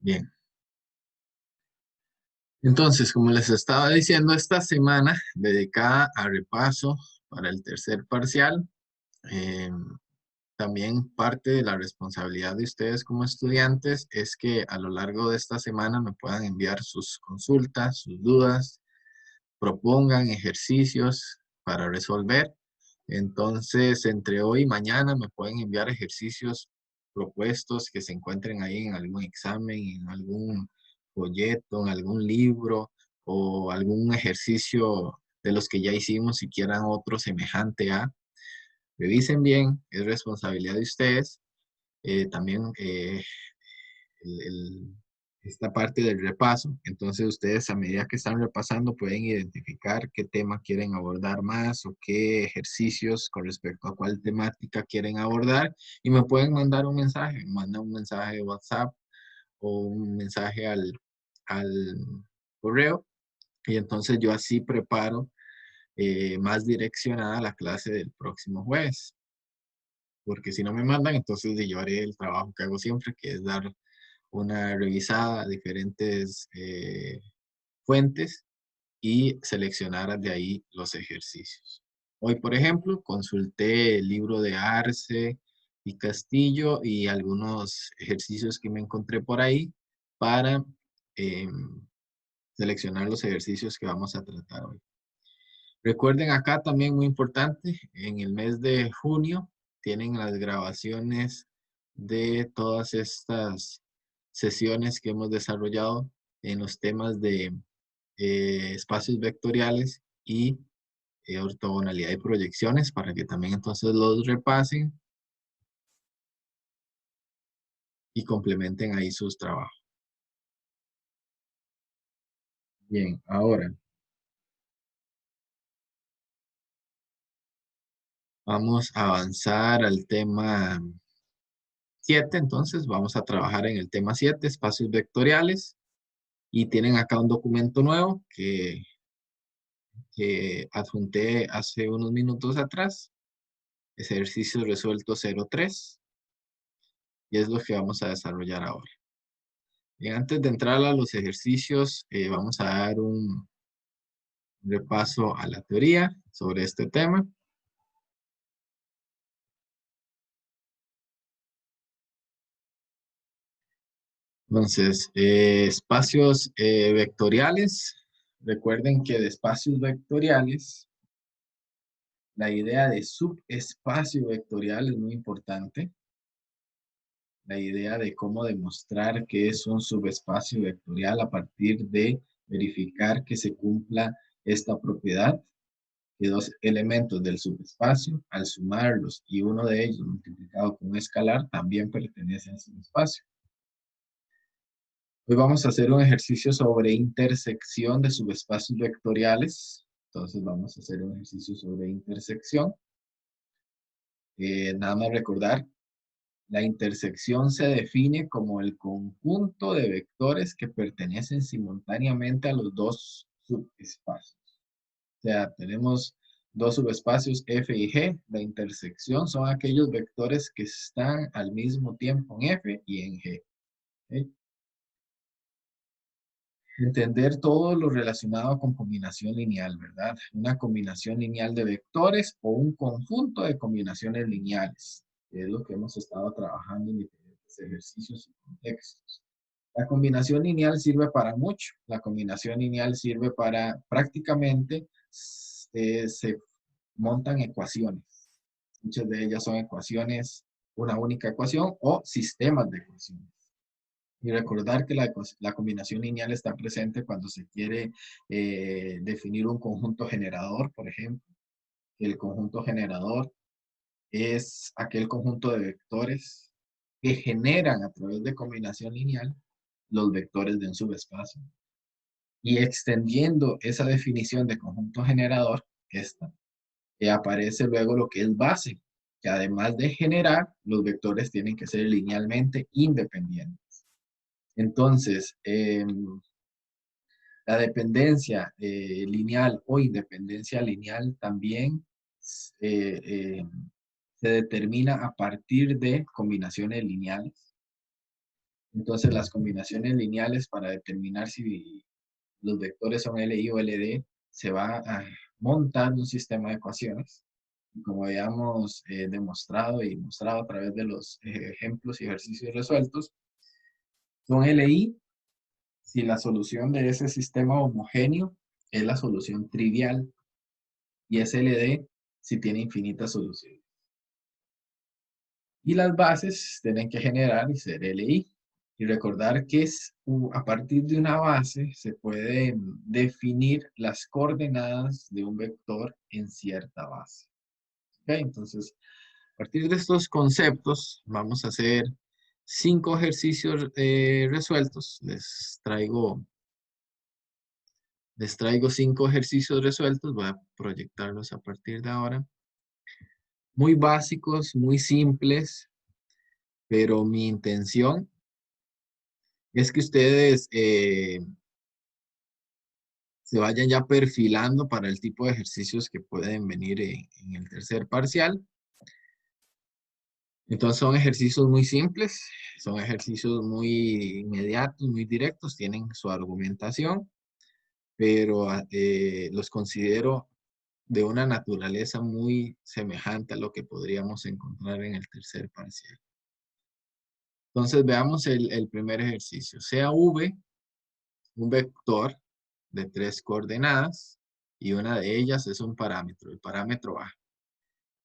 Bien, entonces, como les estaba diciendo, esta semana dedicada a repaso para el tercer parcial, eh, también parte de la responsabilidad de ustedes como estudiantes es que a lo largo de esta semana me puedan enviar sus consultas, sus dudas, propongan ejercicios para resolver. Entonces, entre hoy y mañana me pueden enviar ejercicios propuestos que se encuentren ahí en algún examen, en algún folleto, en algún libro o algún ejercicio de los que ya hicimos, si quieran otro semejante a. Revisen bien, es responsabilidad de ustedes. También el- el- esta parte del repaso. Entonces ustedes a medida que están repasando pueden identificar qué tema quieren abordar más o qué ejercicios con respecto a cuál temática quieren abordar y me pueden mandar un mensaje, manda un mensaje de WhatsApp o un mensaje al correo y entonces yo así preparo más direccionada la clase del próximo jueves. Porque si no me mandan, entonces yo haré el trabajo que hago siempre, que es dar una revisada a diferentes fuentes y seleccionar de ahí los ejercicios. Hoy, por ejemplo, consulté el libro de Arce y Castillo y algunos ejercicios que me encontré por ahí para eh, seleccionar los ejercicios que vamos a tratar hoy. Recuerden acá también muy importante, en el mes de junio tienen las grabaciones de todas estas sesiones que hemos desarrollado en los temas de espacios vectoriales y ortogonalidad y proyecciones para que también entonces los repasen y complementen ahí sus trabajos. Bien, ahora vamos a avanzar al tema 7, entonces vamos a trabajar en el tema 7, espacios vectoriales. Y tienen acá un documento nuevo que adjunté hace unos minutos atrás, ejercicio resuelto 03, y es lo que vamos a desarrollar ahora. Y antes de entrar a los ejercicios, vamos a dar un repaso a la teoría sobre este tema. Entonces, espacios vectoriales. Recuerden que de espacios vectoriales, la idea de subespacio vectorial es muy importante. La idea de cómo demostrar que es un subespacio vectorial a partir de verificar que se cumpla esta propiedad, que dos elementos del subespacio, al sumarlos y uno de ellos multiplicado con un escalar, también pertenece al subespacio. Hoy vamos a hacer un ejercicio sobre intersección de subespacios vectoriales. Entonces vamos a hacer un ejercicio sobre intersección. Nada más recordar, la intersección se define como el conjunto de vectores que pertenecen simultáneamente a los dos subespacios. O sea, tenemos dos subespacios F y G. La intersección son aquellos vectores que están al mismo tiempo en F y en G. ¿Ok? Entender todo lo relacionado con combinación lineal, ¿verdad? Una combinación lineal de vectores o un conjunto de combinaciones lineales, que es lo que hemos estado trabajando en diferentes ejercicios y contextos. La combinación lineal sirve para mucho. La combinación lineal sirve para prácticamente se montan ecuaciones. Muchas de ellas son ecuaciones, una única ecuación o sistemas de ecuaciones. Y recordar que la combinación lineal está presente cuando se quiere definir un conjunto generador, por ejemplo. El conjunto generador es aquel conjunto de vectores que generan a través de combinación lineal los vectores de un subespacio. Y extendiendo esa definición de conjunto generador, esta, aparece luego lo que es base, que además de generar, los vectores tienen que ser linealmente independientes. Entonces, la dependencia lineal o independencia lineal también eh, eh, se determina a partir de combinaciones lineales. Entonces las combinaciones lineales para determinar si los vectores son LI o LD, se va a montar un sistema de ecuaciones. Y como habíamos demostrado y mostrado a través de los ejemplos y ejercicios resueltos, son LI si la solución de ese sistema homogéneo es la solución trivial y es LD si tiene infinitas soluciones. Y las bases tienen que generar y ser LI. Y recordar que a partir de una base se pueden definir las coordenadas de un vector en cierta base. ¿Okay? Entonces, a partir de estos conceptos, vamos a hacer 5 ejercicios resueltos. Les traigo 5 ejercicios resueltos. Voy a proyectarlos a partir de ahora. Muy básicos, muy simples, pero mi intención es que ustedes se vayan ya perfilando para el tipo de ejercicios que pueden venir en el tercer parcial. Entonces son ejercicios muy simples, son ejercicios muy inmediatos, muy directos, tienen su argumentación, pero los considero de una naturaleza muy semejante a lo que podríamos encontrar en el tercer parcial. Entonces veamos el primer ejercicio. Sea V un vector de 3 coordenadas y una de ellas es un parámetro, el parámetro A.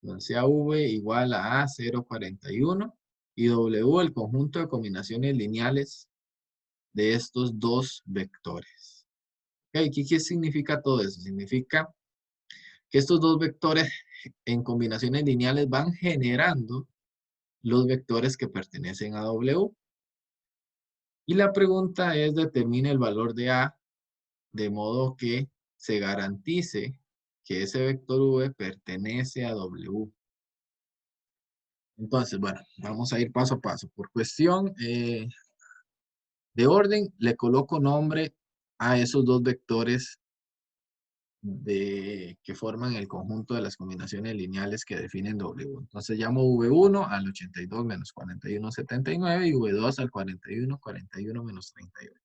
Entonces sea V igual a 0,41 y W el conjunto de combinaciones lineales de estos dos vectores. Okay, ¿qué significa todo eso? Significa que estos dos vectores en combinaciones lineales van generando los vectores que pertenecen a W. Y la pregunta es, determine el valor de A de modo que se garantice que ese vector V pertenece a W. Entonces, bueno, vamos a ir paso a paso. Por cuestión de orden, le coloco nombre a esos dos vectores que forman el conjunto de las combinaciones lineales que definen W. Entonces llamo V1 al 82 menos 41, 79 y V2 al 41, 41 menos 38.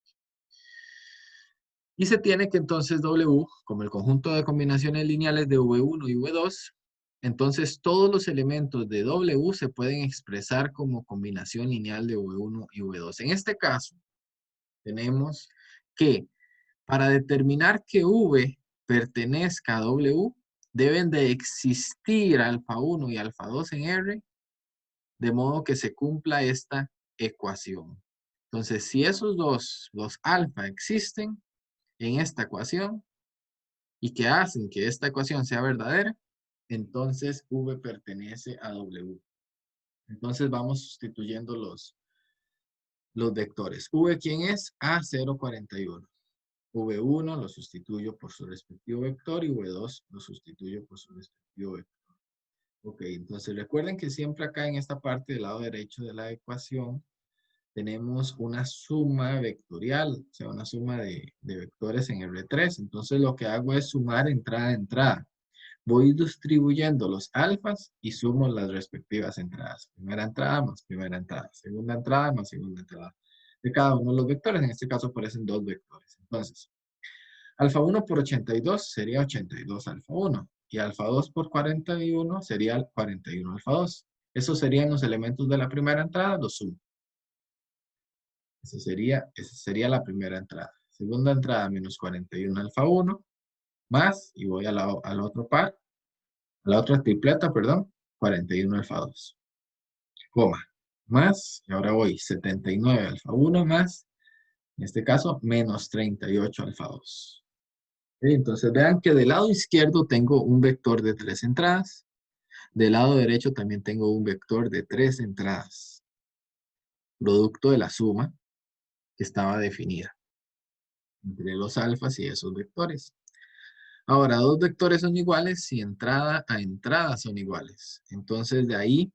Y se tiene que entonces W, como el conjunto de combinaciones lineales de V1 y V2, entonces todos los elementos de W se pueden expresar como combinación lineal de V1 y V2. En este caso, tenemos que para determinar que V pertenezca a W, deben de existir alfa 1 y alfa 2 en R, de modo que se cumpla esta ecuación. Entonces, si esos dos, los alfa, existen en esta ecuación y que hacen que esta ecuación sea verdadera, entonces V pertenece a W. Entonces vamos sustituyendo los vectores. V, ¿quién es? A 0,41. V1 lo sustituyo por su respectivo vector y V2 lo sustituyo por su respectivo vector. Ok, entonces recuerden que siempre acá en esta parte del lado derecho de la ecuación tenemos una suma vectorial, o sea, una suma de vectores en R3. Entonces lo que hago es sumar entrada a entrada. Voy distribuyendo los alfas y sumo las respectivas entradas. Primera entrada más primera entrada. Segunda entrada más segunda entrada. De cada uno de los vectores, en este caso aparecen dos vectores. Entonces, alfa 1 por 82 sería 82 alfa 1. Y alfa 2 por 41 sería 41 alfa 2. Esos serían los elementos de la primera entrada, los sumo. Esa sería la primera entrada. Segunda entrada menos 41 alfa 1 más, y voy a la otro par, a la otra tripleta, perdón, 41 alfa 2, coma, más, y ahora voy 79 alfa 1 más, en este caso, menos 38 alfa 2. Entonces vean que del lado izquierdo tengo un vector de 3 entradas, del lado derecho también tengo un vector de 3 entradas, producto de la suma que estaba definida entre los alfas y esos vectores. Ahora, dos vectores son iguales si entrada a entrada son iguales. Entonces, de ahí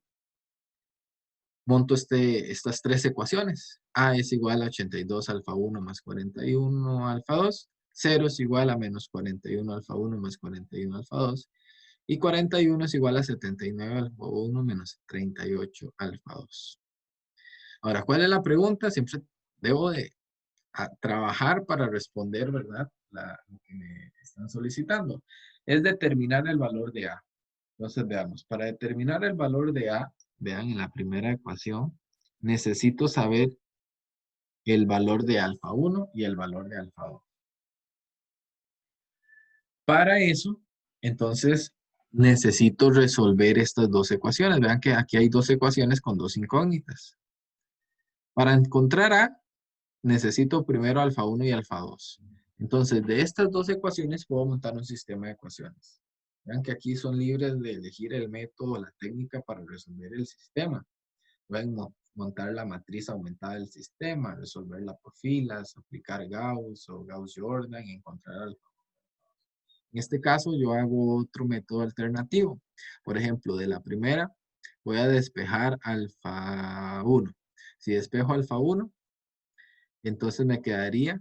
monto estas tres ecuaciones. A es igual a 82 alfa 1 más 41 alfa 2. 0 es igual a menos 41 alfa 1 más 41 alfa 2. Y 41 es igual a 79 alfa 1 menos 38 alfa 2. Ahora, ¿cuál es la pregunta? Siempre debo de trabajar para responder, ¿verdad? Lo que me están solicitando. Es determinar el valor de A. Entonces, veamos, para determinar el valor de A, vean en la primera ecuación, necesito saber el valor de alfa 1 y el valor de alfa 2. Para eso, entonces, necesito resolver estas dos ecuaciones. Vean que aquí hay dos ecuaciones con dos incógnitas. Para encontrar A, necesito primero alfa 1 y alfa 2. Entonces, de estas dos ecuaciones puedo montar un sistema de ecuaciones. Vean que aquí son libres de elegir el método o la técnica para resolver el sistema. Pueden montar la matriz aumentada del sistema, resolverla por filas, aplicar Gauss o Gauss-Jordan y encontrar alfa. En este caso, yo hago otro método alternativo. Por ejemplo, de la primera, voy a despejar alfa 1. Si despejo alfa 1, entonces me quedaría,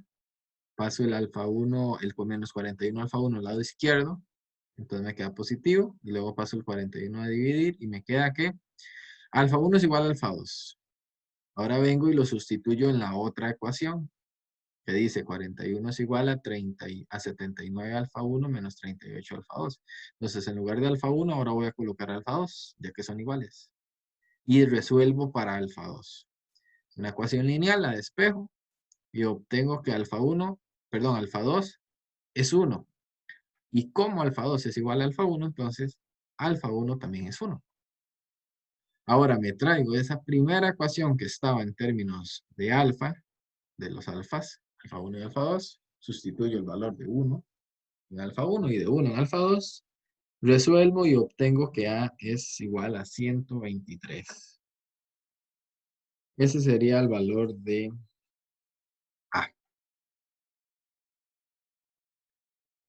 paso el alfa 1, el menos 41 alfa 1 al lado izquierdo, entonces me queda positivo, y luego paso el 41 a dividir, y me queda que alfa 1 es igual a alfa 2. Ahora vengo y lo sustituyo en la otra ecuación, que dice 41 es igual a 79 alfa 1 menos 38 alfa 2. Entonces, en lugar de alfa 1, ahora voy a colocar alfa 2, ya que son iguales. Y resuelvo para alfa 2. Una ecuación lineal, la despejo, y obtengo que alfa 2 es 1. Y como alfa 2 es igual a alfa 1, entonces alfa 1 también es 1. Ahora me traigo esa primera ecuación que estaba en términos de alfa, de los alfas, alfa 1 y alfa 2, sustituyo el valor de 1 en alfa 1 y de 1 en alfa 2, resuelvo y obtengo que A es igual a 123. Ese sería el valor de A.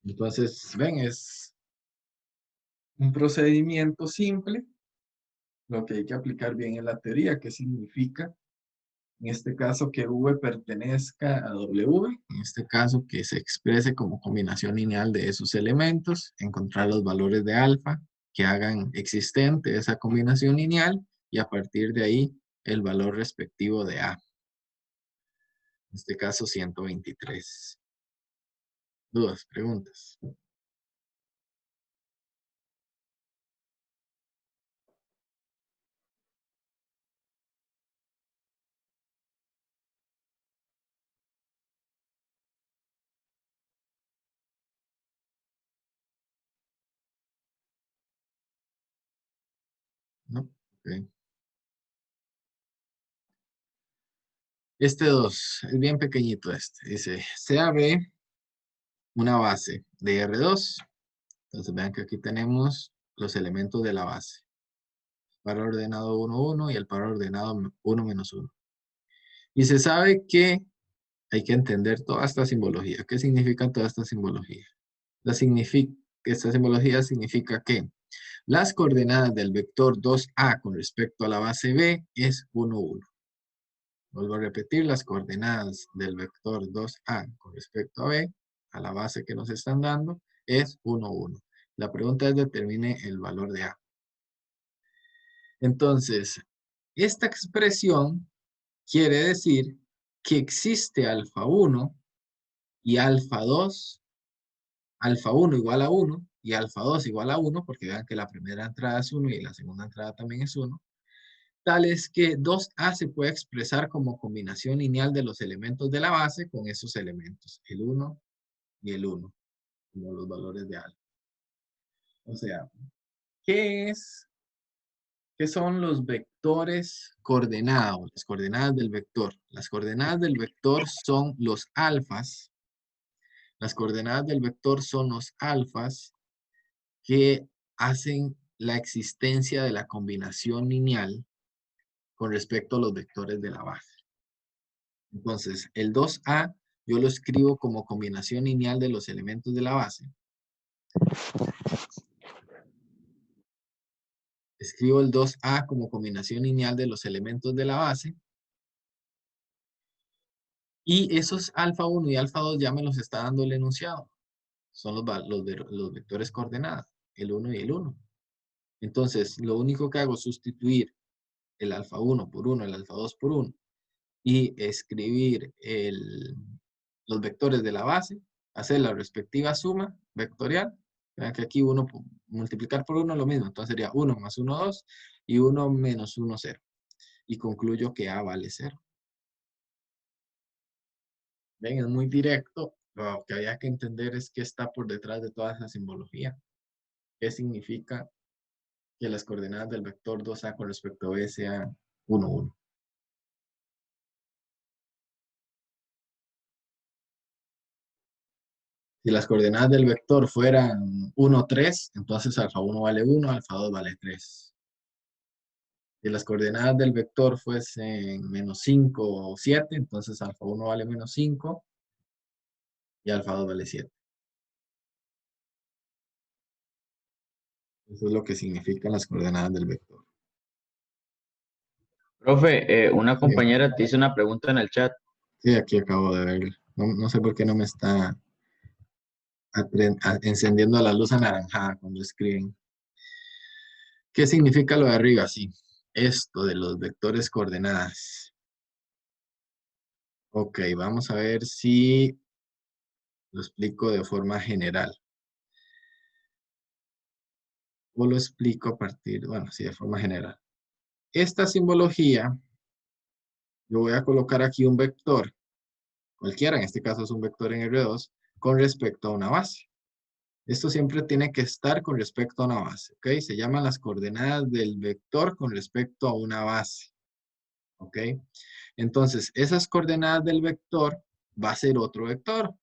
Entonces, ven, es un procedimiento simple. Lo que hay que aplicar bien en la teoría, ¿qué significa? En este caso que V pertenezca a W, en este caso que se exprese como combinación lineal de esos elementos, encontrar los valores de alfa que hagan existente esa combinación lineal y a partir de ahí el valor respectivo de A. En este caso 123. ¿Dudas? ¿Preguntas? ¿No? Ok. Este 2 es bien pequeñito este. Dice, sea B una base de R2. Entonces vean que aquí tenemos los elementos de la base. Par ordenado 1, 1 y el par ordenado 1 menos 1. Y se sabe que hay que entender toda esta simbología. ¿Qué significa toda esta simbología? Esta simbología significa que las coordenadas del vector 2A con respecto a la base B es 1, 1. Vuelvo a repetir, las coordenadas del vector 2A con respecto a B, a la base que nos están dando, es 1, 1. La pregunta es determine el valor de A. Entonces, esta expresión quiere decir que existe alfa 1 y alfa 2, alfa 1 igual a 1 y alfa 2 igual a 1, porque vean que la primera entrada es 1 y la segunda entrada también es 1, tal es que 2A se puede expresar como combinación lineal de los elementos de la base con esos elementos, el 1 y el 1, como los valores de alfa. O sea, ¿qué son los vectores coordenados? Las coordenadas del vector. Las coordenadas del vector son los alfas. Las coordenadas del vector son los alfas que hacen la existencia de la combinación lineal con respecto a los vectores de la base. Entonces, el 2A yo lo escribo como combinación lineal de los elementos de la base. Escribo el 2A como combinación lineal de los elementos de la base. Y esos alfa 1 y alfa 2 ya me los está dando el enunciado. Son los vectores coordenadas, el 1 y el 1. Entonces, lo único que hago es sustituir el alfa 1 por 1, el alfa 2 por 1 y escribir los vectores de la base, hacer la respectiva suma vectorial. Vean que aquí multiplicar por 1 es lo mismo, entonces sería 1 más 1, 2 y 1 menos 1, 0. Y concluyo que A vale 0. Ven, es muy directo. Lo que había que entender es qué está por detrás de toda esa simbología. ¿Qué significa que las coordenadas del vector 2A con respecto a B sean 1, 1? Si las coordenadas del vector fueran 1, 3, entonces alfa 1 vale 1, alfa 2 vale 3. Si las coordenadas del vector fuesen menos 5 o 7, entonces alfa 1 vale menos 5 y alfa 2 vale 7. Eso es lo que significan las coordenadas del vector. Profe, una Sí, compañera te hizo una pregunta en el chat. sí, aquí acabo de verlo. No, no sé por qué no me está encendiendo la luz anaranjada cuando escriben. ¿Qué significa lo de arriba? Sí, esto de los vectores coordenadas. Ok, vamos a ver si lo explico de forma general. O lo explico a partir, bueno, sí, de forma general. Esta simbología, yo voy a colocar aquí un vector, cualquiera, en este caso es un vector en R2, con respecto a una base. Esto siempre tiene que estar con respecto a una base, ¿ok? Se llaman las coordenadas del vector con respecto a una base, ¿ok? Entonces, esas coordenadas del vector va a ser otro vector,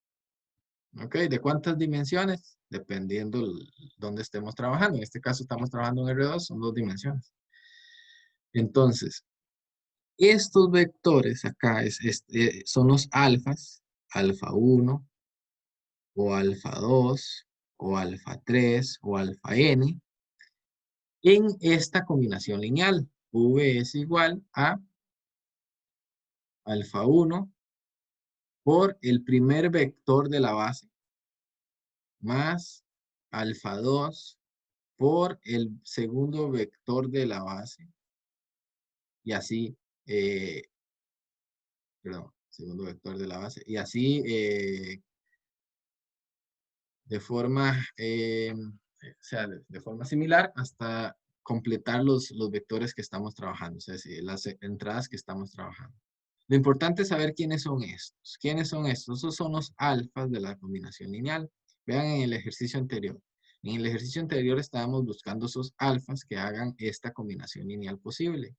¿ok? ¿De cuántas dimensiones? Dependiendo dónde estemos trabajando. En este caso estamos trabajando en R2, son 2 dimensiones. Entonces, estos vectores acá son los alfas, alfa 1 o alfa 2 o alfa 3 o alfa n, en esta combinación lineal. V es igual a alfa 1 por el primer vector de la base más alfa 2 por el segundo vector de la base y así, perdón, segundo vector de la base y así de forma, o sea, de forma similar hasta completar los vectores que estamos trabajando, o sea, las entradas que estamos trabajando. Lo importante es saber quiénes son estos. ¿Quiénes son estos? Estos son los alfas de la combinación lineal. Vean en el ejercicio anterior. En el ejercicio anterior estábamos buscando esos alfas que hagan esta combinación lineal posible.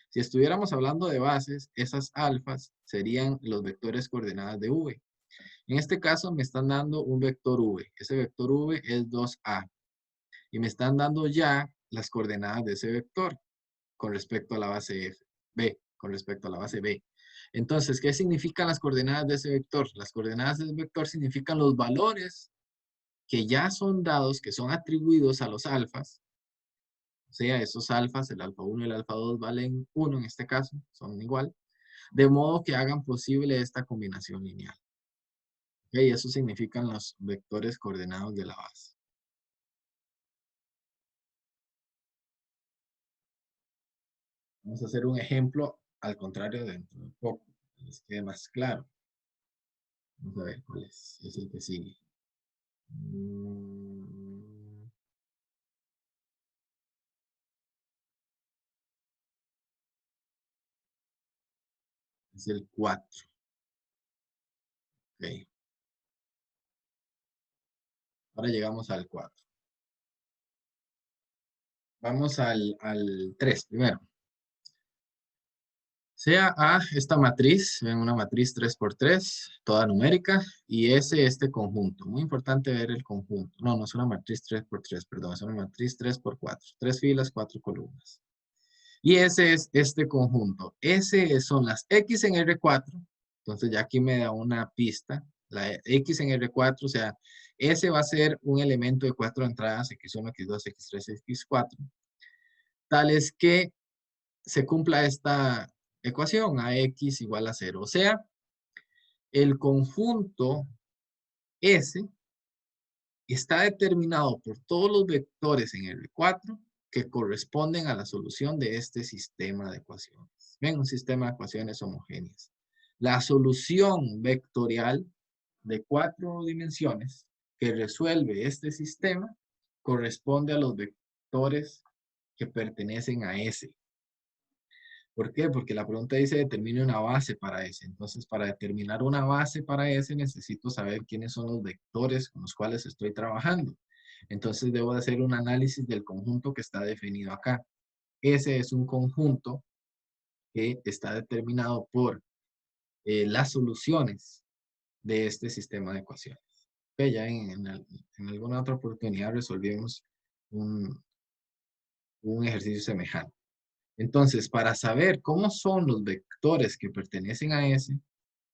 Si estuviéramos hablando de bases, esas alfas serían los vectores coordenadas de V. En este caso me están dando un vector V. Ese vector V es 2A. Y me están dando ya las coordenadas de ese vector con respecto a la base F, B, con respecto a la base B. Entonces, ¿qué significan las coordenadas de ese vector? Las coordenadas de ese vector significan los valores que ya son dados, que son atribuidos a los alfas. O sea, esos alfas, el alfa 1 y el alfa 2 valen 1 en este caso, son igual. De modo que hagan posible esta combinación lineal. Y eso significan los vectores coordenados de la base. Vamos a hacer un ejemplo al contrario dentro de poco. Que les quede más claro. Vamos a ver cuál es el que sigue. Es el 4. Ok. Ahora llegamos al 4. Vamos al 3 primero. Sea A esta matriz, ven una matriz 3x3, toda numérica, y S este conjunto. Muy importante ver el conjunto. No, no es una matriz 3x3, perdón, es una matriz 3x4. 3 filas, 4 columnas. Y ese es este conjunto. S son las X en R4. Entonces ya aquí me da una pista. La X en R4, o sea, S va a ser un elemento de 4 entradas, X1, X2, X3, X4. Tales que se cumpla esta ecuación, AX igual a 0. O sea, el conjunto S está determinado por todos los vectores en R4 que corresponden a la solución de este sistema de ecuaciones. Ven, un sistema de ecuaciones homogéneas. La solución vectorial de 4 dimensiones que resuelve este sistema corresponde a los vectores que pertenecen a S. ¿Por qué? Porque la pregunta dice determine una base para S. Entonces, para determinar una base para S, necesito saber quiénes son los vectores con los cuales estoy trabajando. Entonces, debo de hacer un análisis del conjunto que está definido acá. S es un conjunto que está determinado por las soluciones de este sistema de ecuaciones. Okay, ya en alguna otra oportunidad resolvimos un ejercicio semejante. Entonces, para saber cómo son los vectores que pertenecen a S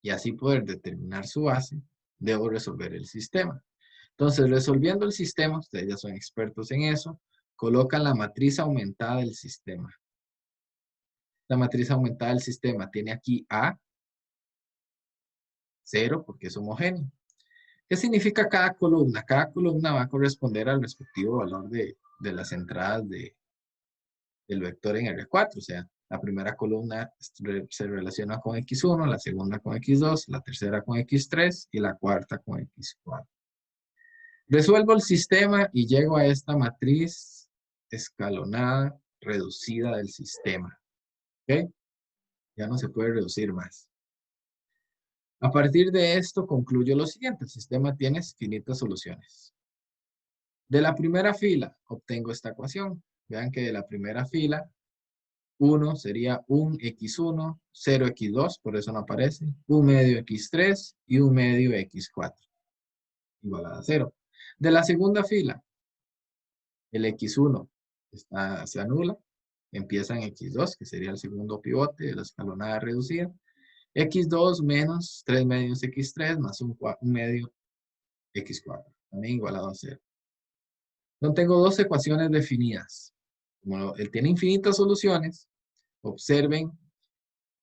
y así poder determinar su base, debo resolver el sistema. Entonces, resolviendo el sistema, ustedes ya son expertos en eso, colocan la matriz aumentada del sistema. La matriz aumentada del sistema tiene aquí A, 0, porque es homogéneo. ¿Qué significa cada columna? Cada columna va a corresponder al respectivo valor de las entradas del vector en R4. O sea, la primera columna se relaciona con X1, la segunda con X2, la tercera con X3 y la cuarta con X4. Resuelvo el sistema y llego a esta matriz escalonada reducida del sistema. ¿Ok? Ya no se puede reducir más. A partir de esto concluyo lo siguiente. El sistema tiene infinitas soluciones. De la primera fila obtengo esta ecuación. Vean que de la primera fila 1 sería un X1, 0X2, por eso no aparece, 1 medio X3 y 1 medio X4, igual a 0. De la segunda fila, el X1 se anula, empieza en X2, que sería el segundo pivote de la escalonada reducida. X2 menos 3 medios X3 más un medio X4, también igualado a 0. No tengo dos ecuaciones definidas. Como él tiene infinitas soluciones, observen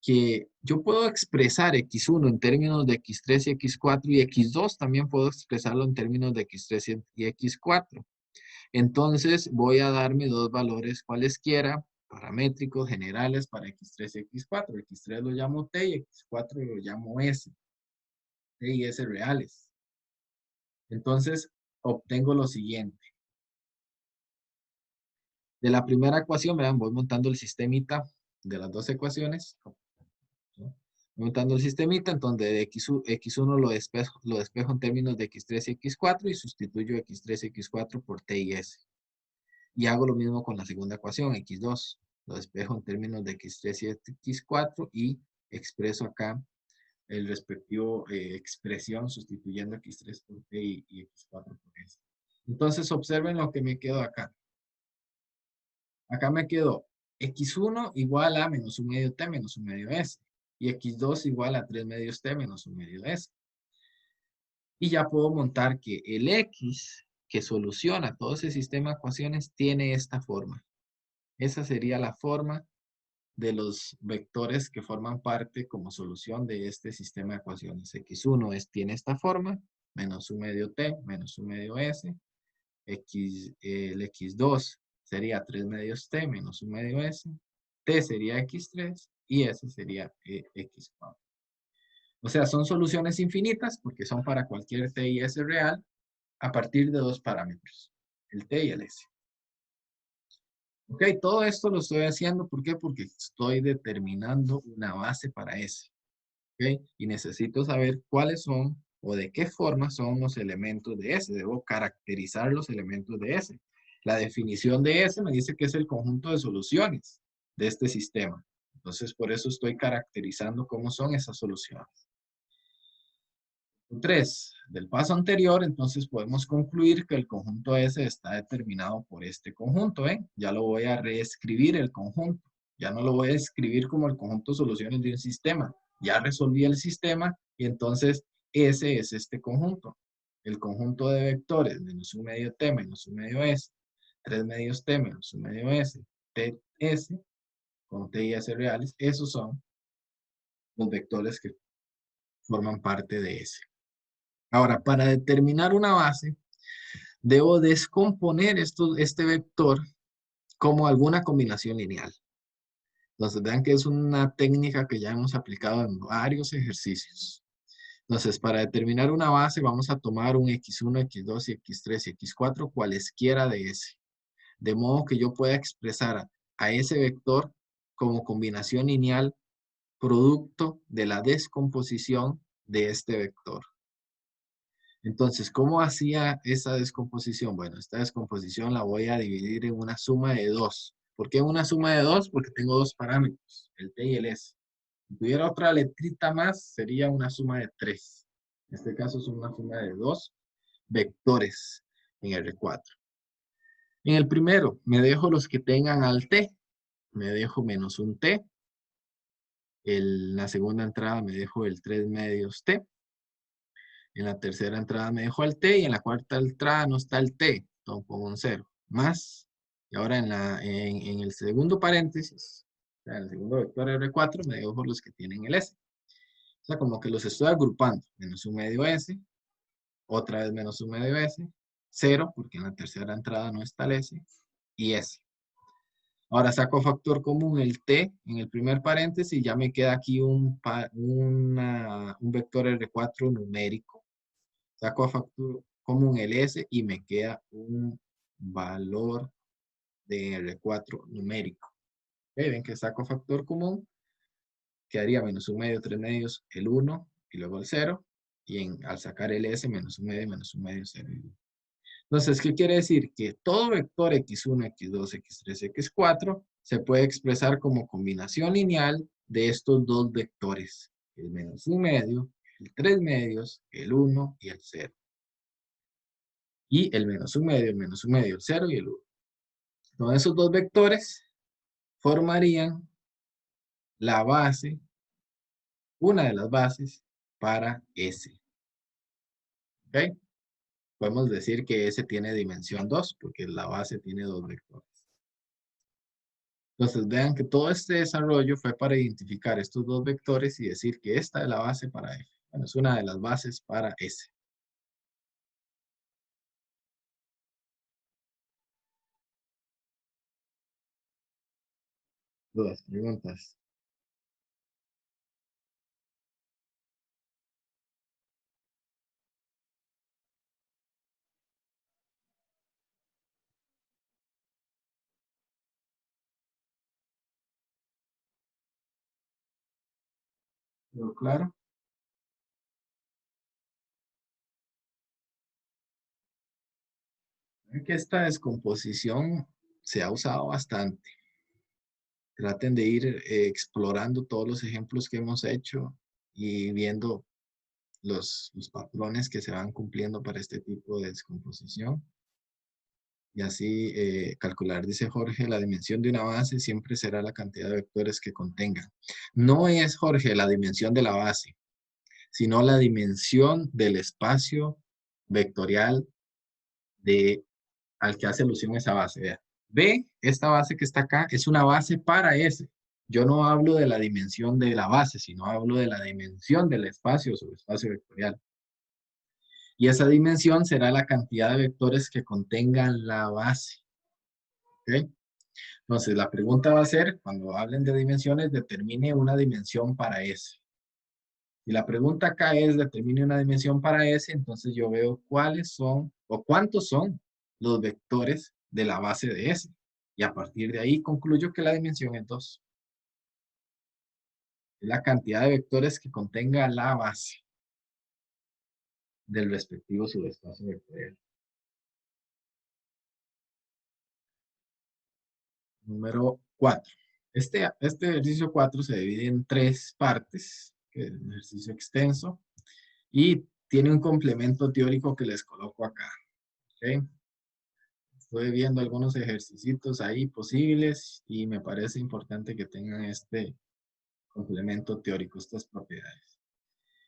que yo puedo expresar X1 en términos de X3 y X4 y X2 también puedo expresarlo en términos de X3 y X4. Entonces voy a darme dos valores cualesquiera, paramétricos generales para X3 y X4. X3 lo llamo T y X4 lo llamo S. T y S reales. Entonces obtengo lo siguiente. De la primera ecuación, vean, voy montando el sistemita de las dos ecuaciones. Montando el sistemita, entonces de X1 lo despejo en términos de X3 y X4 y sustituyo X3 y X4 por T y S. Y hago lo mismo con la segunda ecuación, X2. Lo despejo en términos de X3 y X4 y expreso acá el respectivo expresión sustituyendo X3 por T y X4 por S. Entonces observen lo que me quedó acá. Acá me quedó X1 igual a menos un medio T menos un medio S. Y X2 igual a 3 medios T menos un medio S. Y ya puedo montar que el X que soluciona todo ese sistema de ecuaciones tiene esta forma. Esa sería la forma de los vectores que forman parte como solución de este sistema de ecuaciones. X1 tiene esta forma, menos un medio T menos un medio S. El X2 sería 3 medios T menos un medio S. T sería X3 y S sería X4. O sea, son soluciones infinitas porque son para cualquier T y S real a partir de dos parámetros, el T y el S. Ok, todo esto lo estoy haciendo, ¿por qué? Porque estoy determinando una base para S. Ok, y necesito saber cuáles son o de qué forma son los elementos de S. Debo caracterizar los elementos de S. La definición de S me dice que es el conjunto de soluciones de este sistema. Entonces, por eso estoy caracterizando cómo son esas soluciones. 3. Del paso anterior, entonces podemos concluir que el conjunto S está determinado por este conjunto. Ya lo voy a reescribir el conjunto. Ya no lo voy a escribir como el conjunto de soluciones de un sistema. Ya resolví el sistema y entonces S es este conjunto. El conjunto de vectores menos un medio T menos un medio S, 3 medios T menos un medio S, T, S, con T y S reales, esos son los vectores que forman parte de S. Ahora, para determinar una base, debo descomponer este vector como alguna combinación lineal. Entonces, vean que es una técnica que ya hemos aplicado en varios ejercicios. Entonces, para determinar una base, vamos a tomar un x1, x2 y x3 y x4, cualesquiera de ese. De modo que yo pueda expresar a ese vector como combinación lineal producto de la descomposición de este vector. Entonces, ¿cómo hacía esa descomposición? Bueno, esta descomposición la voy a dividir en una suma de 2. ¿Por qué una suma de 2? Porque tengo dos parámetros, el t y el s. Si tuviera otra letrita más, sería una suma de 3. En este caso es una suma de 2 vectores en R4. En el primero, me dejo los que tengan al t. Me dejo menos un t. En la segunda entrada me dejo el 3 medios t. En la tercera entrada me dejo el t y en la cuarta entrada no está el t. Entonces pongo un 0. Más. Y ahora en el segundo paréntesis, o sea, en el segundo vector R4, me dejo los que tienen el S. O sea, como que los estoy agrupando. Menos un medio S. Otra vez menos un medio S. 0, porque en la tercera entrada no está el S. Y S. Ahora saco factor común el t en el primer paréntesis y ya me queda aquí un vector R4 numérico. Saco a factor común el S y me queda un valor de R4 numérico. ¿Okay? Ven que saco factor común, quedaría menos un medio, 3 medios, el 1 y luego el 0. Y al sacar el S, menos un medio, 0 y 1. Entonces, ¿qué quiere decir? Que todo vector x1, x2, x3, x4 se puede expresar como combinación lineal de estos dos vectores. El menos un medio, el 3 medios, el 1 y el 0. Y el menos un medio, el 0 y el 1. Entonces, esos dos vectores formarían la base, una de las bases para S. ¿Ok? Podemos decir que S tiene dimensión 2 porque la base tiene dos vectores. Entonces vean que todo este desarrollo fue para identificar estos dos vectores y decir que esta es la base para F. Bueno, es una de las bases para S. Dudas, preguntas. ¿Pero claro? Ven que esta descomposición se ha usado bastante. Traten de ir explorando todos los ejemplos que hemos hecho y viendo los patrones que se van cumpliendo para este tipo de descomposición. Y así calcular, dice Jorge, la dimensión de una base siempre será la cantidad de vectores que contenga. No es, Jorge, la dimensión de la base, sino la dimensión del espacio vectorial al que hace alusión esa base. Vea. Ve, esta base que está acá es una base para S. Yo no hablo de la dimensión de la base, sino hablo de la dimensión del espacio, su espacio vectorial. Y esa dimensión será la cantidad de vectores que contengan la base. ¿Ok? Entonces, la pregunta va a ser, cuando hablen de dimensiones, determine una dimensión para S. Si la pregunta acá es, determine una dimensión para S, entonces yo veo cuáles son, o cuántos son los vectores de la base de S. Y a partir de ahí concluyo que la dimensión es 2. Es la cantidad de vectores que contenga la base del respectivo subespacio vectorial. Número 4. Este ejercicio 4 se divide en 3 partes, que es un ejercicio extenso, y tiene un complemento teórico que les coloco acá. ¿Okay? Estoy viendo algunos ejercicios ahí posibles y me parece importante que tengan este complemento teórico, estas propiedades.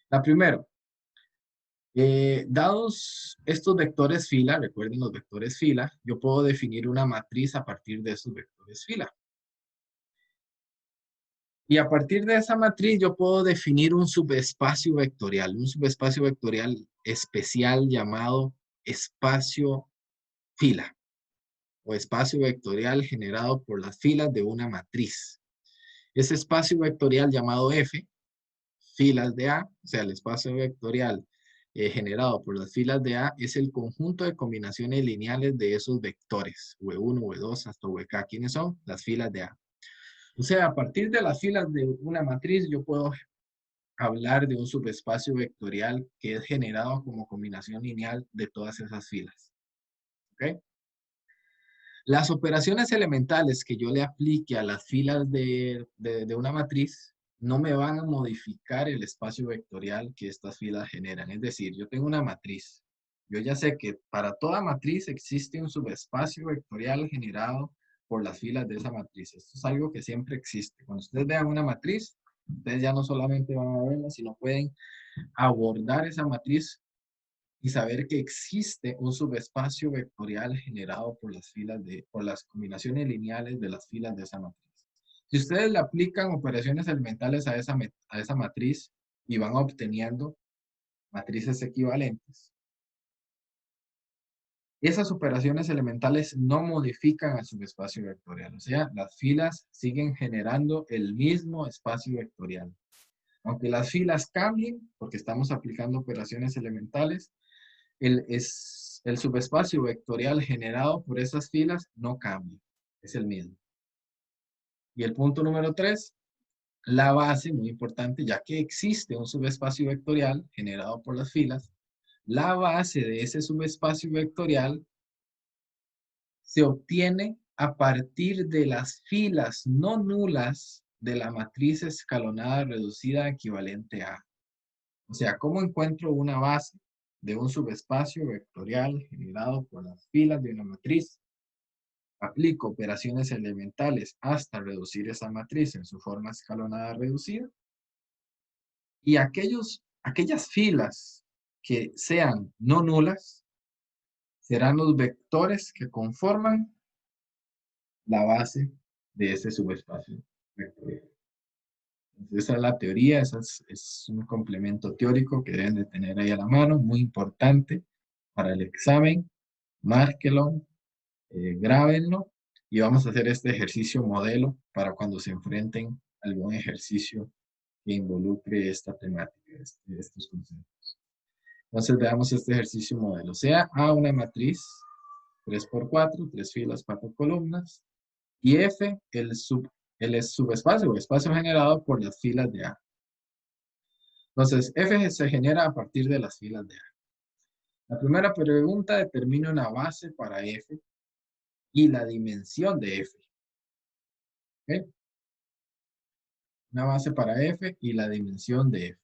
La primera, dados estos vectores fila, recuerden los vectores fila, yo puedo definir una matriz a partir de estos vectores fila. Y a partir de esa matriz yo puedo definir un subespacio vectorial especial llamado espacio fila o espacio vectorial generado por las filas de una matriz. ese espacio vectorial llamado F, filas de A, o sea, el espacio vectorial generado por las filas de A es el conjunto de combinaciones lineales de esos vectores, V1, V2 hasta VK. ¿Quiénes son? Las filas de A. O sea, a partir de las filas de una matriz, yo puedo hablar de un subespacio vectorial que es generado como combinación lineal de todas esas filas. ¿Ok? Las operaciones elementales que yo le aplique a las filas de una matriz no me van a modificar el espacio vectorial que estas filas generan. Es decir, yo tengo una matriz. Yo ya sé que para toda matriz existe un subespacio vectorial generado por las filas de esa matriz. Esto es algo que siempre existe. Cuando ustedes vean una matriz, ustedes ya no solamente van a verla, sino pueden abordar esa matriz y saber que existe un subespacio vectorial generado por por las combinaciones lineales de las filas de esa matriz. Si ustedes le aplican operaciones elementales a esa matriz y van obteniendo matrices equivalentes, esas operaciones elementales no modifican el subespacio vectorial. O sea, las filas siguen generando el mismo espacio vectorial. Aunque las filas cambien, porque estamos aplicando operaciones elementales, el subespacio vectorial generado por esas filas no cambia, es el mismo. Y el punto número 3, la base, muy importante, ya que existe un subespacio vectorial generado por las filas, la base de ese subespacio vectorial se obtiene a partir de las filas no nulas de la matriz escalonada reducida equivalente a. O sea, ¿cómo encuentro una base de un subespacio vectorial generado por las filas de una matriz? Aplico operaciones elementales hasta reducir esa matriz en su forma escalonada reducida. Y aquellas filas que sean no nulas serán los vectores que conforman la base de ese subespacio vectorial. Entonces, esa es la teoría, es un complemento teórico que deben de tener ahí a la mano, muy importante para el examen. Márquelo, grábenlo y vamos a hacer este ejercicio modelo para cuando se enfrenten a algún ejercicio que involucre esta temática, estos conceptos. Entonces veamos este ejercicio modelo. Sea A una matriz 3×4, 3 filas, 4 columnas, y F el subespacio o espacio generado por las filas de A. Entonces, F se genera a partir de las filas de A. La primera pregunta determina una base para F y la dimensión de F. ¿Okay? Una base para F y la dimensión de F.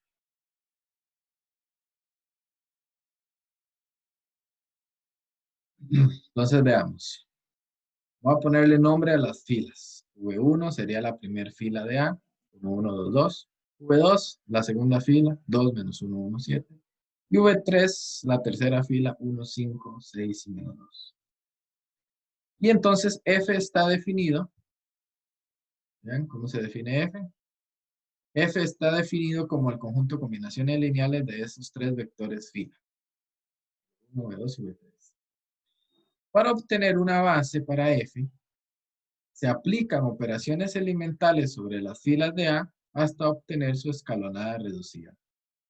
Entonces veamos. Voy a ponerle nombre a las filas. V1 sería la primera fila de A. 1, 1, 2, 2. V2, la segunda fila. 2 menos 1, 1, 7. Y V3, la tercera fila. 1, 5, 6 y menos 2. Y entonces F está definido. ¿Vean cómo se define F? F está definido como el conjunto de combinaciones lineales de esos tres vectores fila. 1, V2 y V3. Para obtener una base para F, se aplican operaciones elementales sobre las filas de A hasta obtener su escalonada reducida.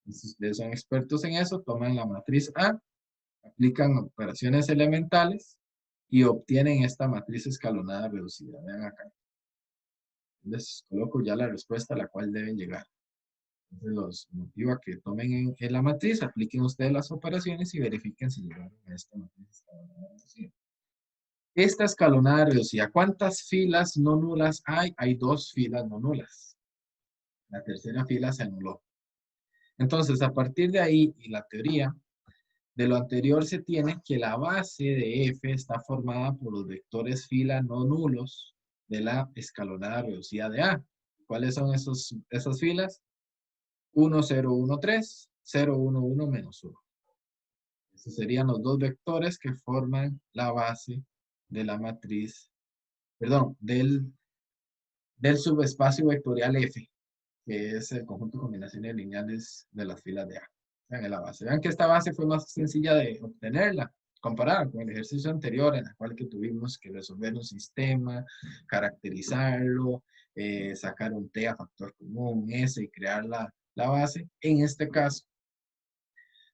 Si ustedes son expertos en eso, toman la matriz A, aplican operaciones elementales y obtienen esta matriz escalonada reducida. Vean acá. Les coloco ya la respuesta a la cual deben llegar. Entonces los motivo a que tomen en la matriz, apliquen ustedes las operaciones y verifiquen si llegaron a esta matriz escalonada reducida. Esta escalonada reducida, ¿cuántas filas no nulas hay? Hay 2 filas no nulas. La tercera fila se anuló. Entonces, a partir de ahí, y la teoría, de lo anterior se tiene que la base de F está formada por los vectores fila no nulos de la escalonada reducida de A. ¿Cuáles son esas filas? 1, 0, 1, 3, 0, 1, 1, menos 1. Esos serían los dos vectores que forman la base de la matriz, perdón, del subespacio vectorial F, que es el conjunto de combinaciones lineales de las filas de A. Vean la base. Vean que esta base fue más sencilla de obtenerla, comparada con el ejercicio anterior en el cual que tuvimos que resolver un sistema, caracterizarlo, sacar un T a factor común, un S y crear la base. En este caso,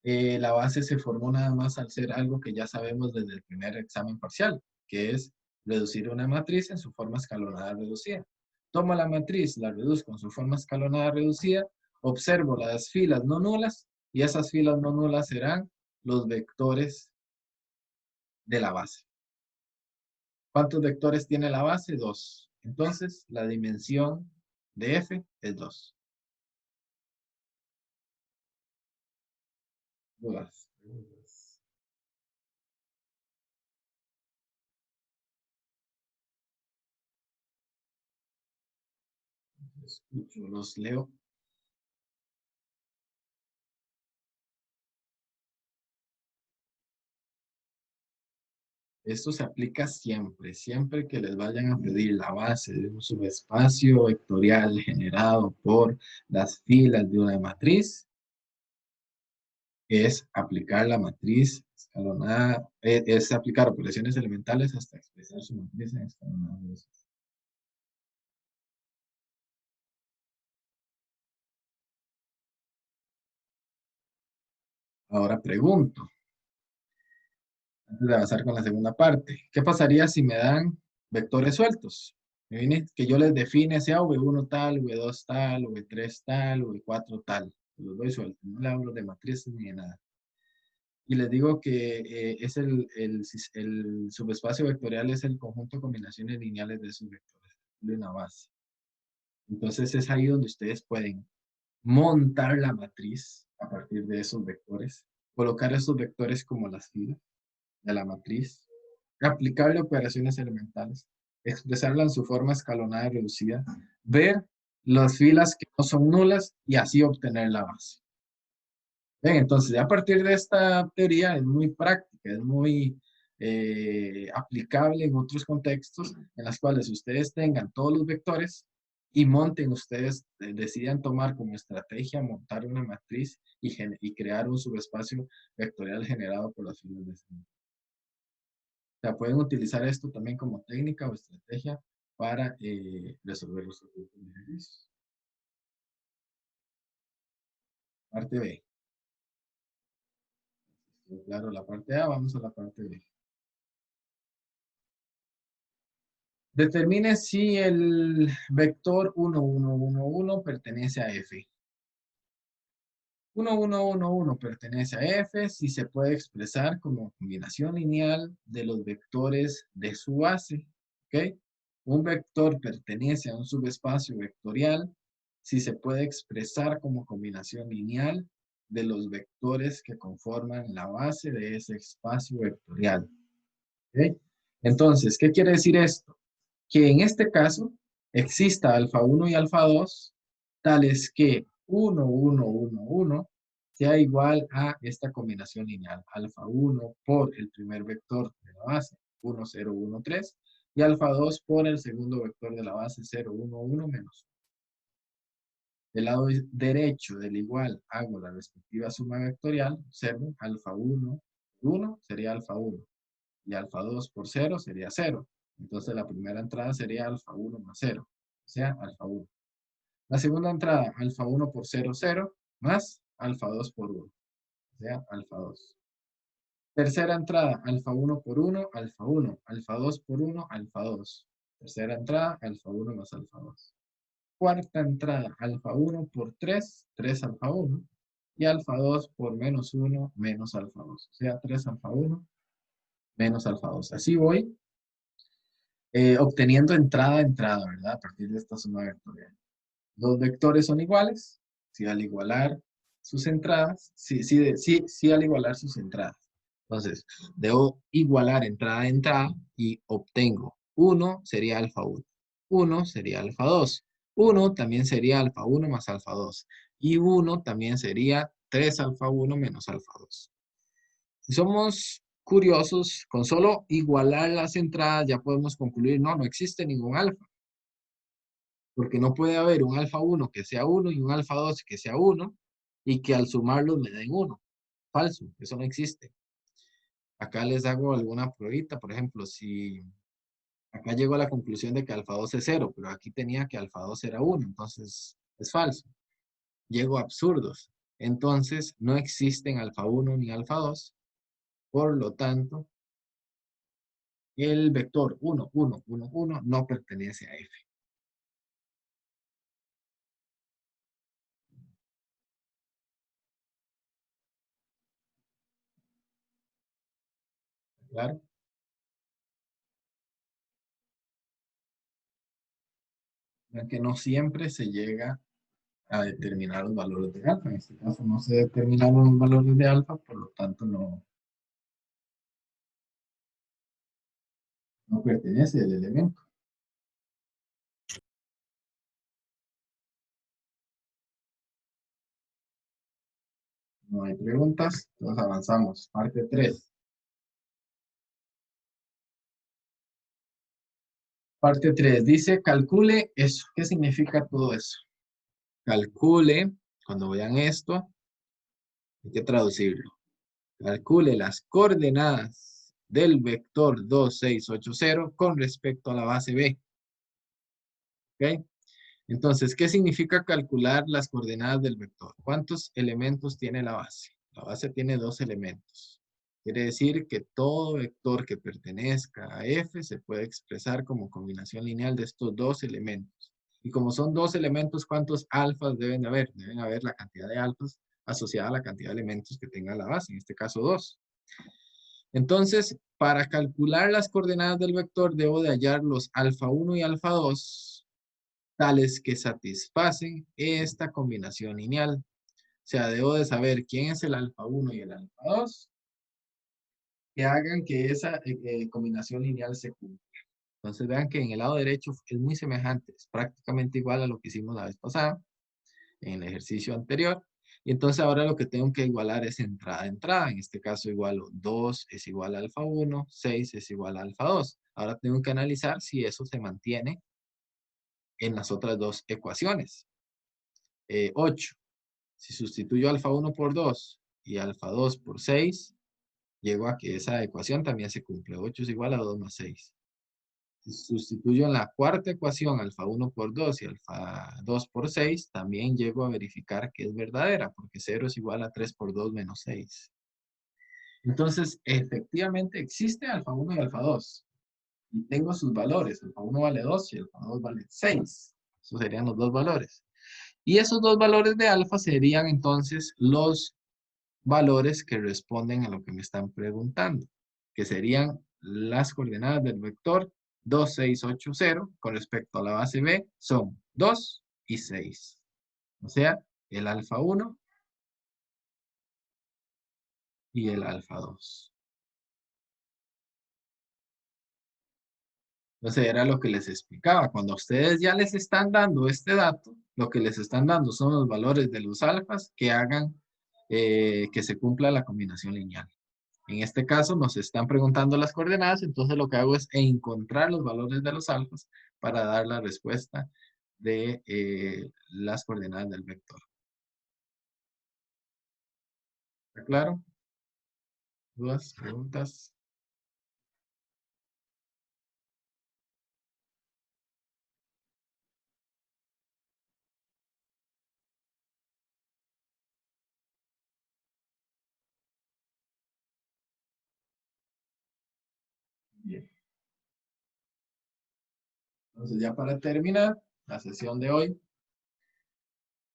la base se formó nada más al ser algo que ya sabemos desde el primer examen parcial, que es reducir una matriz en su forma escalonada reducida. Tomo la matriz, la reduzco en su forma escalonada reducida, observo las filas no nulas y esas filas no nulas serán los vectores de la base. ¿Cuántos vectores tiene la base? 2. Entonces, la dimensión de F es 2. Dudas. Escucho, los leo. Esto se aplica siempre, siempre que les vayan a pedir la base de un subespacio vectorial generado por las filas de una matriz, es aplicar la matriz escalonada, es aplicar operaciones elementales hasta expresar su matriz en escalonada. Ahora pregunto, antes de avanzar con la segunda parte, ¿qué pasaría si me dan vectores sueltos? Me viene que yo les define sea V1 tal, V2 tal, V3 tal, V4 tal. Los doy sueltos, no le hablo de matrices ni de nada. Y les digo que es el subespacio vectorial es el conjunto de combinaciones lineales de esos vectores, de una base. Entonces es ahí donde ustedes pueden montar la matriz a partir de esos vectores, colocar esos vectores como las filas de la matriz, aplicarle operaciones elementales, expresarla en su forma escalonada y reducida, ver las filas que no son nulas y así obtener la base. Bien, entonces, a partir de esta teoría es muy práctica, es muy aplicable en otros contextos en los cuales ustedes tengan todos los vectores y monten, ustedes decidan tomar como estrategia montar una matriz y crear un subespacio vectorial generado por las filas de ese. O sea, pueden utilizar esto también como técnica o estrategia para resolver los ejercicios. Parte B. Claro, la parte A, vamos a la parte B. Determine si el vector 1, 1, 1, 1 pertenece a F. 1, 1, 1, 1 pertenece a F si se puede expresar como combinación lineal de los vectores de su base. ¿Ok? Un vector pertenece a un subespacio vectorial si se puede expresar como combinación lineal de los vectores que conforman la base de ese espacio vectorial. ¿Ok? Entonces, ¿qué quiere decir esto? Que en este caso exista alfa 1 y alfa 2, tales que 1, 1, 1, 1 sea igual a esta combinación lineal, alfa 1 por el primer vector de la base, 1, 0, 1, 3, y alfa 2 por el segundo vector de la base, 0, 1, 1, menos 1. Del lado derecho del igual hago la respectiva suma vectorial, observen, alfa 1 por 1 sería alfa 1, y alfa 2 por 0 sería 0. Entonces la primera entrada sería alfa 1 más 0, o sea, alfa 1. La segunda entrada, alfa 1 por 0, 0, más alfa 2 por 1, o sea, alfa 2. Tercera entrada, alfa 1 por 1, alfa 1, alfa 2 por 1, alfa 2. Tercera entrada, alfa 1 más alfa 2. Cuarta entrada, alfa 1 por 3, 3 alfa 1. Y alfa 2 por menos 1, menos alfa 2. O sea, 3 alfa 1, menos alfa 2. Así voy obteniendo entrada a entrada, ¿verdad? A partir de esta suma vectorial. Los vectores son iguales, si al igualar sus entradas, sí al igualar sus entradas. Entonces, debo igualar entrada a entrada y obtengo 1 sería alfa 1, 1 sería alfa 2, 1 también sería alfa 1 más alfa 2 y 1 también sería 3 alfa 1 menos alfa 2. Si somos curiosos, con solo igualar las entradas ya podemos concluir, no existe ningún alfa. Porque no puede haber un alfa 1 que sea 1 y un alfa 2 que sea 1 y que al sumarlos me den 1. Falso, eso no existe. Acá les hago alguna pruebita, por ejemplo, si Acá llego a la conclusión de que alfa 2 es 0, pero aquí tenía que alfa 2 era 1, entonces es falso. Llego a absurdos. Entonces no existen alfa 1 ni alfa 2, por lo tanto, el vector 1, 1, 1, 1 no pertenece a F. ¿Claro? Ya que no siempre se llega a determinar los valores de alfa. En este caso no se determinaron los valores de alfa, por lo tanto no pertenece el elemento. No hay preguntas, entonces avanzamos. Parte 3. Parte 3 dice, calcule eso. ¿Qué significa todo eso? Calcule, cuando vean esto, hay que traducirlo. Calcule las coordenadas del vector 2680 con respecto a la base B. ¿Ok? Entonces, ¿qué significa calcular las coordenadas del vector? ¿Cuántos elementos tiene la base? La base tiene 2 elementos. Quiere decir que todo vector que pertenezca a F se puede expresar como combinación lineal de estos 2 elementos. Y como son 2 elementos, ¿cuántos alfas deben haber? Deben haber la cantidad de alfas asociada a la cantidad de elementos que tenga la base, en este caso 2. Entonces, para calcular las coordenadas del vector, debo de hallar los alfa 1 y alfa 2, tales que satisfacen esta combinación lineal. O sea, debo de saber quién es el alfa 1 y el alfa 2, que hagan que esa combinación lineal se cumpla. Entonces vean que en el lado derecho es muy semejante, es prácticamente igual a lo que hicimos la vez pasada, en el ejercicio anterior. Y entonces ahora lo que tengo que igualar es entrada a entrada. En este caso igualo 2 es igual a alfa 1, 6 es igual a alfa 2. Ahora tengo que analizar si eso se mantiene en las otras dos ecuaciones. 8. Si sustituyo alfa 1 por 2 y alfa 2 por 6, llego a que esa ecuación también se cumple. 8 es igual a 2 más 6. Si sustituyo en la cuarta ecuación alfa 1 por 2 y alfa 2 por 6, también llego a verificar que es verdadera, porque 0 es igual a 3 por 2 menos 6. Entonces, efectivamente existe alfa 1 y alfa 2. Y tengo sus valores. Alfa 1 vale 2 y alfa 2 vale 6. Esos serían los dos valores. Y esos dos valores de alfa serían entonces los valores que responden a lo que me están preguntando, que serían las coordenadas del vector 2680 con respecto a la base B son 2 y 6. O sea, el alfa 1 y el alfa 2. Entonces era lo que les explicaba. Cuando ustedes ya les están dando este dato, lo que les están dando son los valores de los alfas que hagan que se cumpla la combinación lineal. En este caso nos están preguntando las coordenadas, entonces lo que hago es encontrar los valores de los alfas para dar la respuesta de las coordenadas del vector. ¿Está claro? ¿Dudas? ¿Preguntas? Bien. Entonces ya para terminar la sesión de hoy,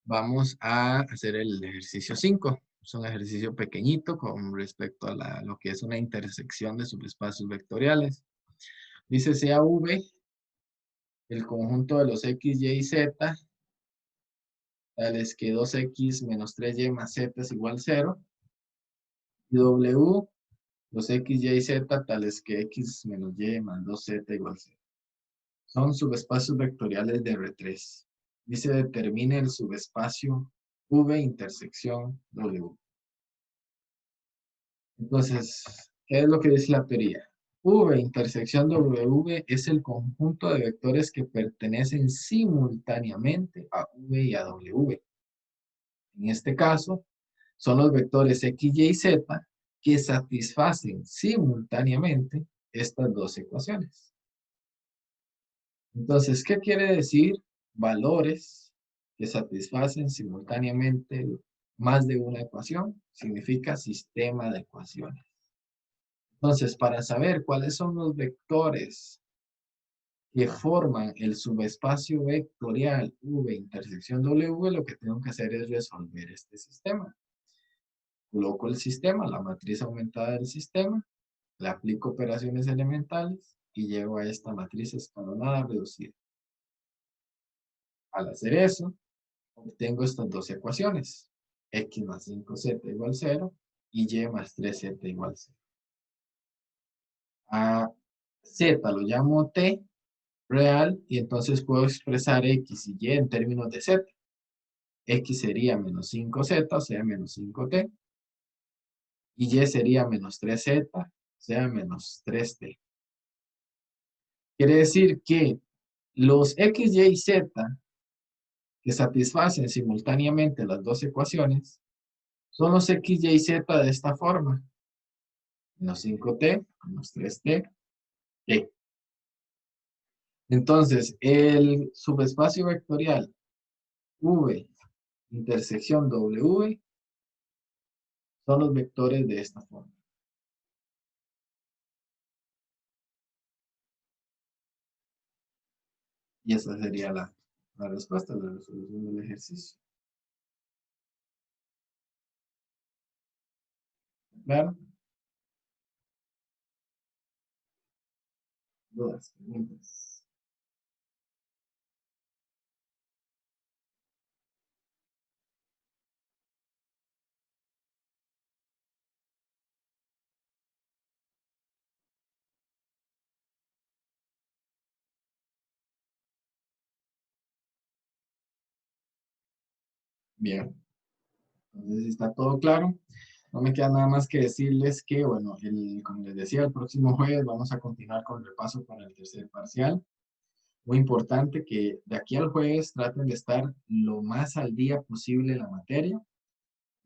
vamos a hacer el ejercicio 5. Es un ejercicio pequeñito con respecto a lo que es una intersección de subespacios vectoriales. Dice sea V el conjunto de los X, Y y Z, tales que 2X menos 3Y más Z es igual a 0. Y W, los X, Y y Z, tales que X menos Y más 2Z igual a 0. Son subespacios vectoriales de R3. Dice determine el subespacio V intersección W. Entonces, ¿qué es lo que dice la teoría? V intersección W es el conjunto de vectores que pertenecen simultáneamente a V y a W. En este caso, son los vectores X, Y y Z que satisfacen simultáneamente estas dos ecuaciones. Entonces, ¿qué quiere decir valores que satisfacen simultáneamente más de una ecuación? Significa sistema de ecuaciones. Entonces, para saber cuáles son los vectores que forman el subespacio vectorial V intersección W, lo que tengo que hacer es resolver este sistema. Coloco el sistema, la matriz aumentada del sistema, le aplico operaciones elementales y llego a esta matriz escalonada reducida. Al hacer eso, obtengo estas dos ecuaciones. X más 5z igual 0 y y más 3z igual 0. A z lo llamo t real y entonces puedo expresar x y y en términos de z. X sería menos 5z, o sea, menos 5t. Y y sería menos 3z, o sea, menos 3t. Quiere decir que los x, y z que satisfacen simultáneamente las dos ecuaciones son los x, y z de esta forma. Menos 5t, menos 3t, t. Entonces, el subespacio vectorial V intersección W son los vectores de esta forma. Y esa sería la respuesta, la resolución del ejercicio. ¿Claro? Dudas, preguntas. Bien. Entonces, si está todo claro. No me queda nada más que decirles que, bueno, como les decía, el próximo jueves vamos a continuar con el repaso para el tercer parcial. Muy importante que de aquí al jueves traten de estar lo más al día posible en la materia.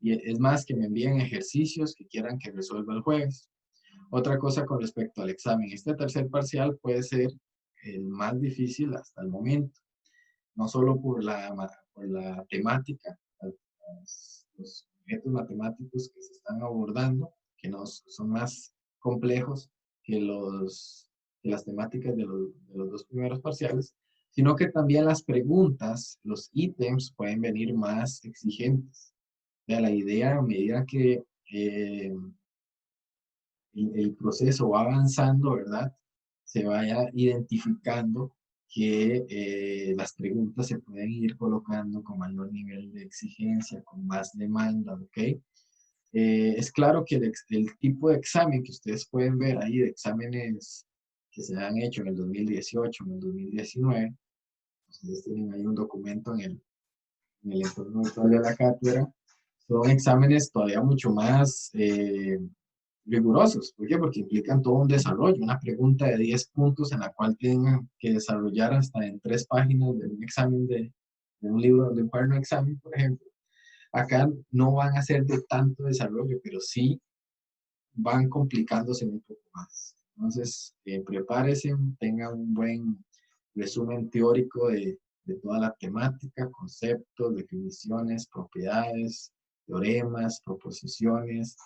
Y es más, que me envíen ejercicios que quieran que resuelva el jueves. Otra cosa con respecto al examen. Este tercer parcial puede ser el más difícil hasta el momento. No solo por la temática, los objetos matemáticos que se están abordando, que son más complejos que, que las temáticas de los dos primeros parciales, sino que también las preguntas, los ítems pueden venir más exigentes. O sea, la idea, a medida que el proceso va avanzando, ¿verdad? Se vaya identificando que las preguntas se pueden ir colocando con mayor nivel de exigencia, con más demanda, ¿ok? Es claro que el tipo de examen que ustedes pueden ver ahí, de exámenes que se han hecho en el 2018, en el 2019, ustedes tienen ahí un documento en el entorno virtual de la cátedra, son exámenes todavía mucho más rigurosos. ¿Por qué? Porque implican todo un desarrollo, una pregunta de 10 puntos en la cual tienen que desarrollar hasta en 3 páginas de un examen de un libro, de un cuaderno de examen, por ejemplo. Acá no van a ser de tanto desarrollo, pero sí van complicándose un poco más. Entonces, prepárese, tenga un buen resumen teórico de toda la temática, conceptos, definiciones, propiedades, teoremas, proposiciones,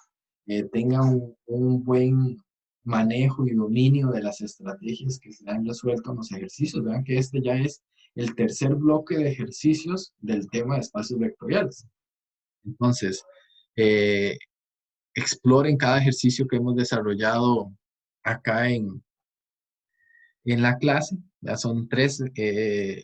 tenga un buen manejo y dominio de las estrategias que se han resuelto en los ejercicios. Vean que este ya es el tercer bloque de ejercicios del tema de espacios vectoriales. Entonces, eh, exploren cada ejercicio que hemos desarrollado acá en la clase. Ya son 3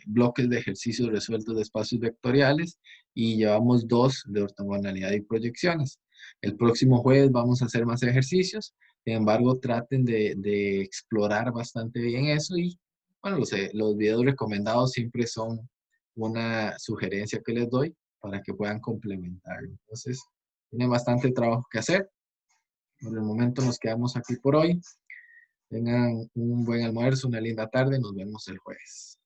bloques de ejercicios resueltos de espacios vectoriales y llevamos 2 de ortogonalidad y proyecciones. El próximo jueves vamos a hacer más ejercicios. Sin embargo, traten de explorar bastante bien eso y, bueno, los videos recomendados siempre son una sugerencia que les doy para que puedan complementarlo. Entonces, tienen bastante trabajo que hacer. Por el momento nos quedamos aquí por hoy. Tengan un buen almuerzo, una linda tarde. Nos vemos el jueves.